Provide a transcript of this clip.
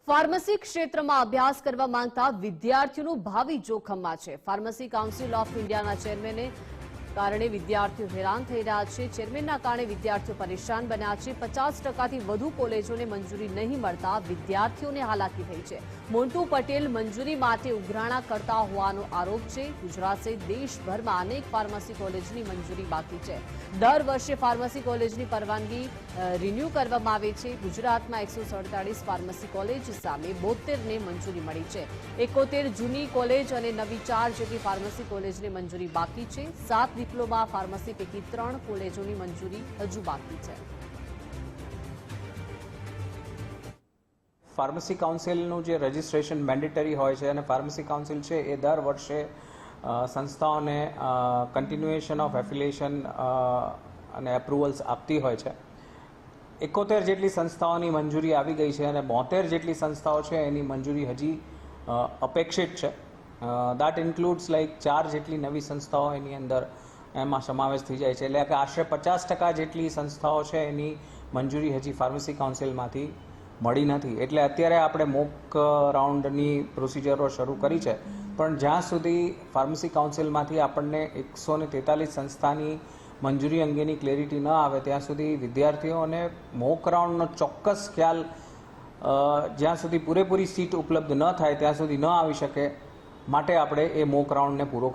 Pharmacy ક્ષેત્રમાં અભ્યાસ કરવા માંગતા વિદ્યાર્થીઓનું ભાવિ જોખમમાં છે। ફાર્મસી કાઉન્સિલ ઓફ ઇન્ડિયાના ચેરમેને કારણે વિદ્યાર્થીઓ હેરાન થઈ રહ્યા છે। ચેરમેનના કારણે વિદ્યાર્થીઓ પરેશાન બન્યા છે। 50%થી વધુ કોલેજોને મંજૂરી નહીં મળતા વિદ્યાર્થીઓને હાલાકી થઈ છે। મોન્ટુ પટેલ મંજૂરી માટે ઉઘરાણા કરતા હોવાનો આરોપ છે। ગુજરાત સહિત દેશભરમાં અનેક ફાર્મસી કોલેજની મંજૂરી બાકી છે। દર વર્ષે ફાર્મસી કોલેજની પરવાનગી રિન્યૂ કરવામાં આવે છે। ગુજરાતમાં 147 ફાર્મસી કોલેજ સામે 72ને મંજૂરી મળી છે। 71 જૂની કોલેજ અને નવી 4 જેટલી ફાર્મસી કોલેજને મંજૂરી બાકી છે। 7 ડિપ્લોમા ફાર્મસી પૈકી 3 કોલેજોની મંજૂરી હજુ બાકી છે। ફાર્મસી કાઉન્સિલનું જે રજિસ્ટ્રેશન મેન્ડેટરી હોય છે અને ફાર્મસી કાઉન્સિલ છે એ દર વર્ષે સંસ્થાઓને કન્ટિન્યુએશન ઓફ એફિલિએશન અને એપ્રુવલ્સ આપતી હોય છે। 71 જેટલી સંસ્થાઓની મંજૂરી આવી ગઈ છે અને 72 જેટલી સંસ્થાઓ છે એની મંજૂરી હજી અપેક્ષિત છે। દેટ ઇન્ક્લુડ્સ લાઈક 4 જેટલી નવી સંસ્થાઓ એની અંદર એમાં સમાવેશ થઈ જાય છે। એટલે કે આશરે 50% જેટલી સંસ્થાઓ છે એની મંજૂરી હજી ફાર્મસી કાઉન્સિલમાંથી મળી નથી। એટલે અત્યારે આપણે મોક રાઉન્ડની પ્રોસિજરો શરૂ કરી છે, પણ જ્યાં સુધી ફાર્મસી કાઉન્સિલમાંથી આપણને 143 સંસ્થાની મંજૂરી અંગેની ક્લેરિટી ન આવે ત્યાં સુધી વિદ્યાર્થીઓને મોક રાઉન્ડનો ચોક્કસ ખ્યાલ જ્યાં સુધી પૂરેપૂરી સીટ ઉપલબ્ધ ન થાય ત્યાં સુધી ન આવી શકે, માટે આપણે એ મોક રાઉન્ડને પૂરો